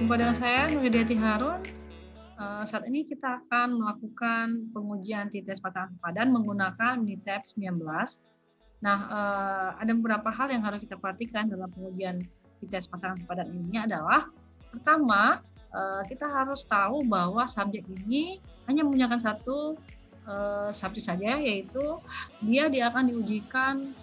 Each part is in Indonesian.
Jumpa dengan saya Nurhidayati Harun. Saat ini kita akan melakukan pengujian T-test pasangan sepadan menggunakan Minitab 19. Nah, ada beberapa hal yang harus kita perhatikan dalam pengujian T-test pasangan sepadan ini adalah pertama, kita harus tahu bahwa subjek ini hanya menggunakan satu subjek saja, yaitu dia akan diujikan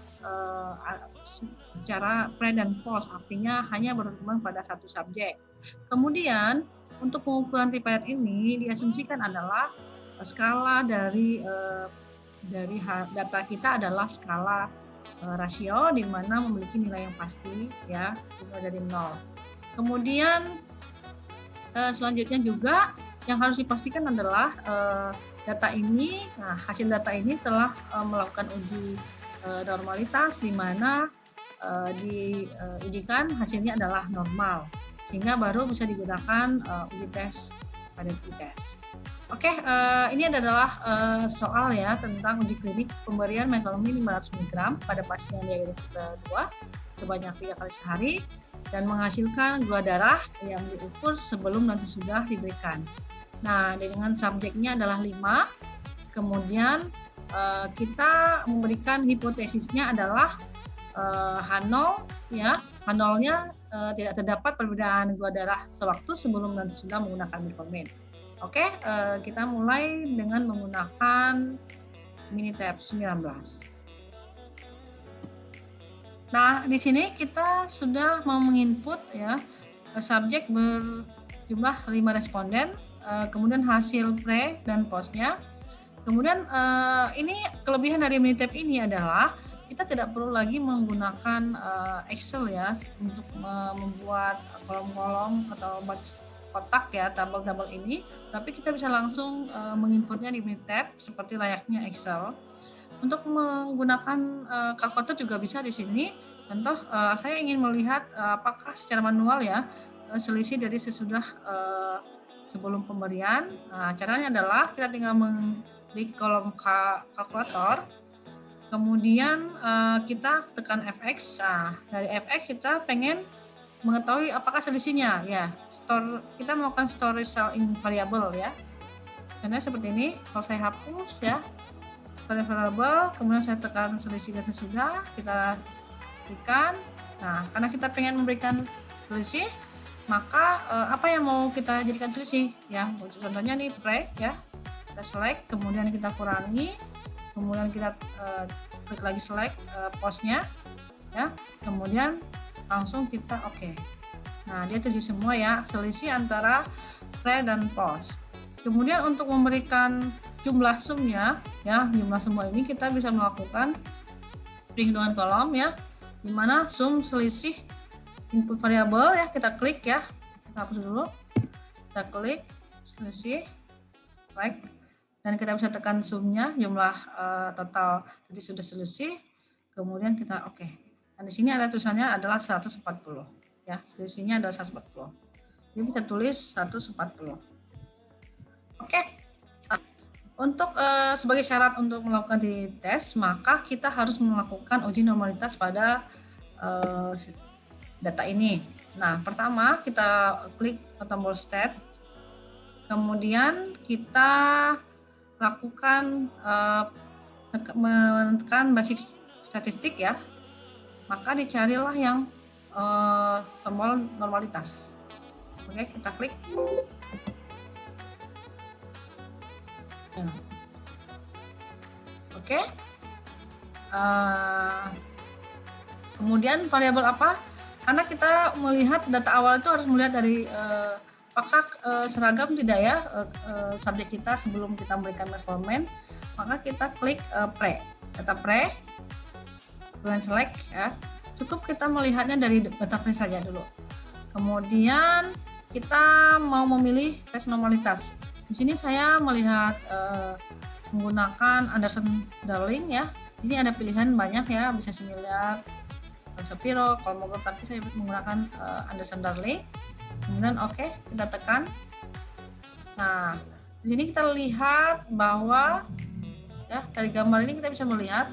secara pre dan post, artinya hanya berhubungan pada satu subjek. Kemudian untuk pengukuran TPR ini diasumsikan adalah skala dari data kita adalah skala rasio di mana memiliki nilai yang pasti ya, dimulai dari 0. Kemudian selanjutnya juga yang harus dipastikan adalah hasil data ini telah melakukan uji normalitas di mana diujikan hasilnya adalah normal, sehingga baru bisa digunakan uji tes pada T-test. Oke, ini adalah soal ya tentang uji klinik pemberian metformin 500 mg pada pasien diabetes tipe 2 sebanyak 3 kali sehari dan menghasilkan gula darah yang diukur sebelum dan sesudah diberikan. Nah, dengan subjeknya adalah 5, kemudian kita memberikan hipotesisnya adalah H0 ya, H0-nya tidak terdapat perbedaan gula darah sewaktu sebelum dan sesudah menggunakan metformin. Oke, kita mulai dengan menggunakan Minitab 19. Nah, di sini kita sudah mau menginput ya subjek berjumlah 5 responden, kemudian hasil pre dan postnya. Kemudian ini kelebihan dari Minitab ini adalah kita tidak perlu lagi menggunakan Excel ya untuk membuat kolom-kolom atau kotak ya tabel-tabel ini, tapi kita bisa langsung menginputnya di Minitab seperti layaknya Excel. Untuk menggunakan kalkulator juga bisa di sini. Contoh, saya ingin melihat apakah secara manual ya selisih dari sesudah sebelum pemberian. Nah, caranya adalah kita tinggal di kolom kalkulator, kemudian kita tekan Fx. Nah, dari Fx kita pengen mengetahui apakah selisihnya ya. Kita melakukan store result in variable ya. Contohnya seperti ini. Kalau saya hapus ya store variable, kemudian saya tekan selisih dan sesudah, kita berikan. Nah, karena kita pengen memberikan selisih, maka apa yang mau kita jadikan selisih ya. Contohnya nih pre ya. Kita select, kemudian kita kurangi, kemudian kita klik lagi select postnya ya, kemudian langsung kita oke. Nah, dia terisi semua ya selisih antara pre dan post. Kemudian untuk memberikan jumlah sumnya ya, jumlah semua ini kita bisa melakukan perhitungan kolom ya, di mana sum selisih input variabel ya, kita klik ya, kita hapus dulu, kita klik selisih like, dan kita bisa tekan sumnya jumlah total jadi sudah selisih, kemudian kita oke. Dan di sini ada tulisannya adalah 140 ya, selisihnya adalah 140. Jadi bisa tulis 140. Oke. Nah, untuk sebagai syarat untuk melakukan T-test, maka kita harus melakukan uji normalitas pada data ini. Nah, pertama kita klik tombol stat, kemudian kita lakukan menekan basic statistik ya, maka dicarilah yang tombol normalitas. Oke, kita klik. Oke. Kemudian variabel apa? Karena kita melihat data awal itu harus melihat dari apakah seragam tidak ya subjek kita sebelum kita memberikan metformin, maka kita klik pre, data pre, kemudian select ya. Cukup kita melihatnya dari data pre saja dulu. Kemudian kita mau memilih tes normalitas. Di sini saya melihat menggunakan Anderson-Darling ya. Ini ada pilihan banyak ya, bisa similar, Shapiro, Kolmogorov, tapi saya menggunakan Anderson-Darling. Kemudian oke, kita tekan. Nah, di sini kita lihat bahwa ya dari gambar ini kita bisa melihat.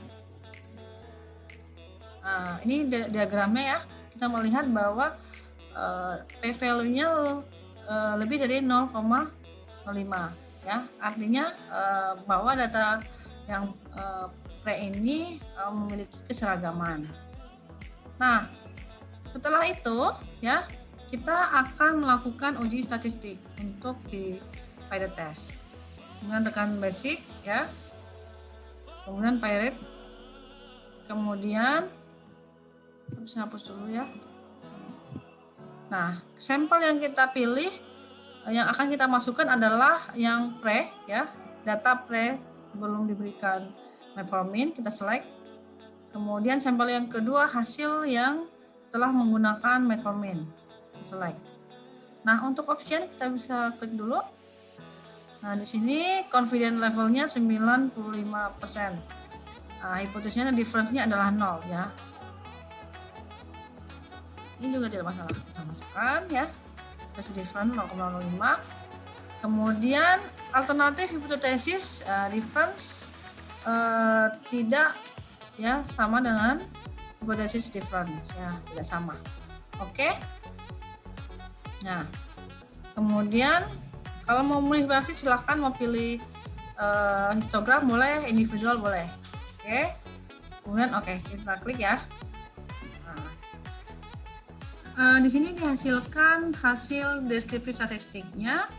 Nah, ini diagramnya ya. Kita melihat bahwa p-value-nya lebih dari 0,05 ya. Artinya bahwa data yang pre ini memiliki keseragaman. Nah, setelah itu ya kita akan melakukan uji statistik untuk di pilot test. Kemudian tekan basic ya. Kemudian pilot. Kemudian bisa hapus dulu ya. Nah, sampel yang kita pilih yang akan kita masukkan adalah yang pre ya. Data pre belum diberikan metformin, kita select. Kemudian sampel yang kedua hasil yang telah menggunakan metformin, select. Nah, untuk option kita bisa klik dulu. Nah, di sini confidence levelnya 95%. Nah, hipotesisnya difference-nya adalah 0 ya. Ini juga tidak masalah, kita masukkan ya. Difference 0,05. Kemudian alternatif hipotesis difference tidak ya sama dengan hipotesis difference ya, tidak sama. Oke. Nah, kemudian kalau mau memilih grafis silahkan mau pilih histogram boleh, individual boleh. Oke. Kemudian oke, kita klik ya. Di sini dihasilkan hasil deskripsi statistiknya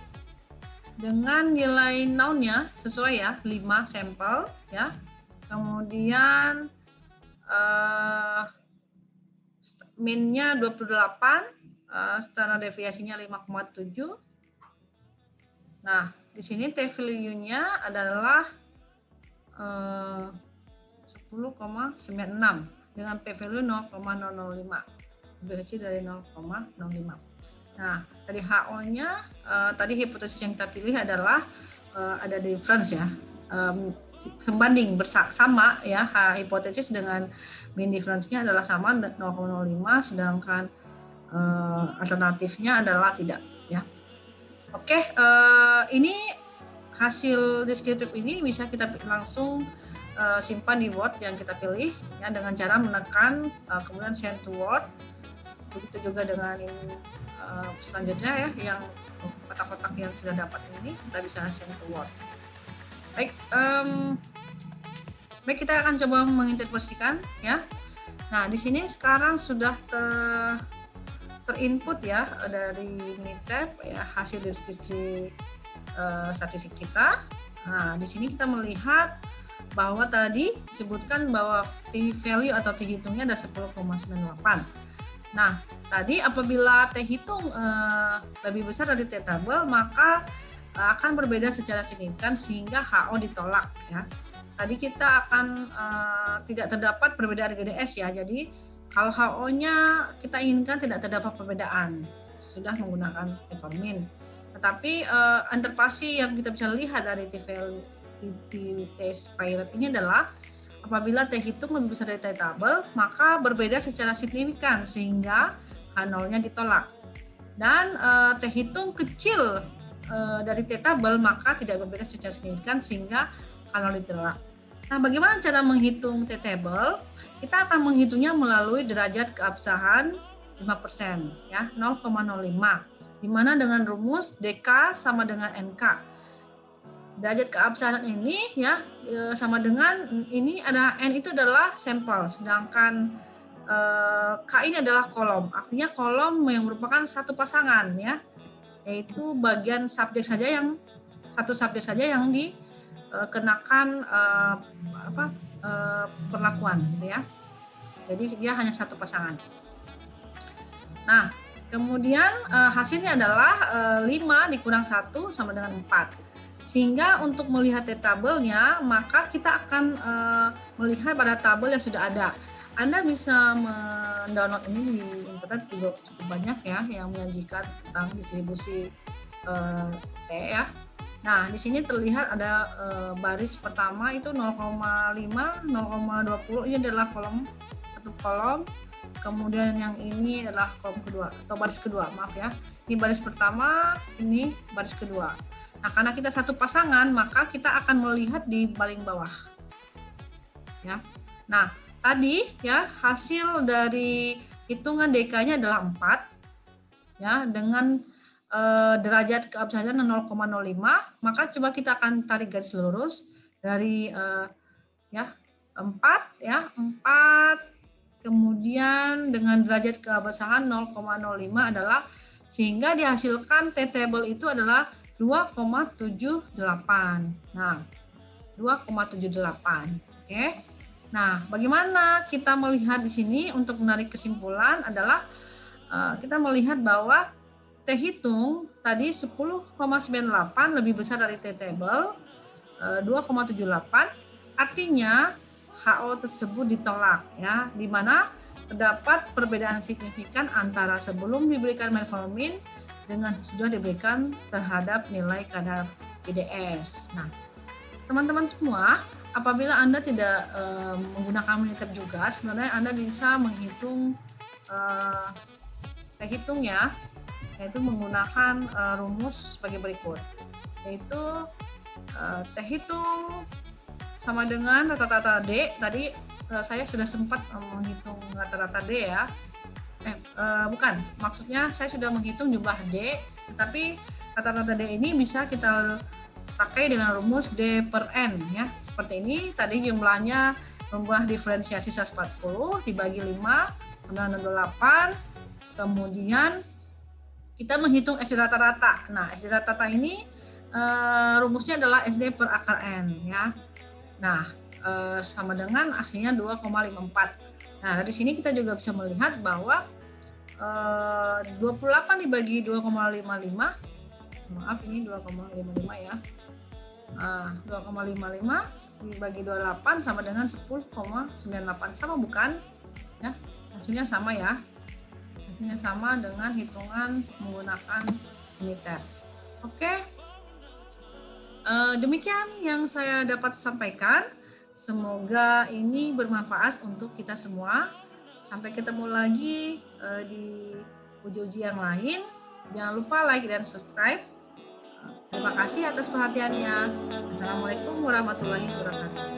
dengan nilai noun-nya sesuai ya, 5 sampel ya. Kemudian min-nya 28, standar deviasinya 5,7. Nah, di sini t-value-nya adalah 10,96 dengan p-value 0,005. Lebih kecil dari 0,05. Nah, tadi HO-nya, tadi hipotesis yang kita pilih adalah ada difference ya, pembanding sama ya, hipotesis dengan mean difference-nya adalah sama 0,05, sedangkan alternatifnya adalah tidak ya. Oke, ini hasil deskriptif ini bisa kita langsung simpan di Word yang kita pilih ya dengan cara menekan kemudian send to Word. Begitu juga dengan selanjutnya ya, yang kotak-kotak yang sudah dapat ini kita bisa send to Word. Baik, baik kita akan coba menginterpretasikan ya. Nah, di sini sekarang sudah terinput ya dari Minitab ya hasil deskripsi statistik kita. Nah, di sini kita melihat bahwa tadi disebutkan bahwa t-value atau t-hitungnya ada 10,98. Nah, tadi apabila t-hitung lebih besar dari t-table, maka akan berbeda secara signifikan sehingga HO ditolak ya. Tadi kita akan tidak terdapat perbedaan GDS ya. Jadi kalau HO-nya kita inginkan tidak terdapat perbedaan sesudah menggunakan metformin. Tetapi interpretasi yang kita bisa lihat dari t-value di test pilot ini adalah apabila t-hitung lebih besar dari t-table, maka berbeda secara signifikan sehingga H0-nya ditolak. Dan t-hitung kecil dari t-table maka tidak berbeda secara signifikan sehingga H0 ditolak. Nah, bagaimana cara menghitung t-table? Kita akan menghitungnya melalui derajat keabsahan 5% ya, 0,05. Di mana dengan rumus DK sama dengan NK. Derajat keabsahan ini ya sama dengan ini ada N itu adalah sampel, sedangkan K ini adalah kolom. Artinya kolom yang merupakan satu pasangan ya, yaitu bagian subjek saja yang satu subjek saja yang dikenakan perlakuan gitu ya. Jadi dia hanya satu pasangan. Nah, kemudian hasilnya adalah 5 dikurang 1 sama dengan 4. Sehingga untuk melihat tabelnya, maka kita akan melihat pada tabel yang sudah ada. Anda bisa mendownload ini di internet juga cukup banyak ya yang menyajikan tentang distribusi T ya. Nah, di sini terlihat ada baris pertama itu 0,5, 0,20 ini adalah satu kolom. Kemudian yang ini adalah kolom kedua atau baris kedua, maaf ya. Ini baris pertama, ini baris kedua. Nah, karena kita satu pasangan, maka kita akan melihat di paling bawah. Ya. Nah, tadi ya hasil dari hitungan DK-nya adalah 4 ya dengan derajat keabsahannya 0,05, maka coba kita akan tarik garis lurus dari ya 4 ya, 4, kemudian dengan derajat keabsahan 0,05 adalah, sehingga dihasilkan T-table itu adalah 2,78. Nah, 2,78. Oke. Nah, bagaimana kita melihat di sini untuk menarik kesimpulan adalah kita melihat bahwa T hitung tadi 10,98 lebih besar dari T-table 2,78, artinya HO tersebut ditolak ya, di mana terdapat perbedaan signifikan antara sebelum diberikan metformin dengan sesudah diberikan terhadap nilai kadar IDS. Nah, teman-teman semua, apabila Anda tidak menggunakan monitor juga, sebenarnya Anda bisa menghitung hitung ya, yaitu menggunakan rumus sebagai berikut, yaitu T hitung sama dengan rata-rata D. Tadi saya sudah sempat menghitung rata-rata D ya. Bukan, maksudnya saya sudah menghitung jumlah D, tetapi rata-rata D ini bisa kita pakai dengan rumus D per N ya. Seperti ini, tadi jumlahnya jumlah diferensiasi 140 dibagi 5, kemudian 28, kemudian kita menghitung SD rata-rata. Nah, SD rata-rata ini rumusnya adalah SD per akar N ya. Nah, sama dengan hasilnya 2,54. Nah, dari sini kita juga bisa melihat bahwa 28 dibagi 2,55, maaf ini 2,55 ya. 2,55 dibagi 28 sama dengan 10,98. Sama bukan? Ya, hasilnya sama ya. Hasilnya sama dengan hitungan menggunakan uniter. Oke. Demikian yang saya dapat sampaikan. Semoga ini bermanfaat untuk kita semua. Sampai ketemu lagi di uji-uji yang lain. Jangan lupa like dan subscribe. Terima kasih atas perhatiannya. Assalamualaikum warahmatullahi wabarakatuh.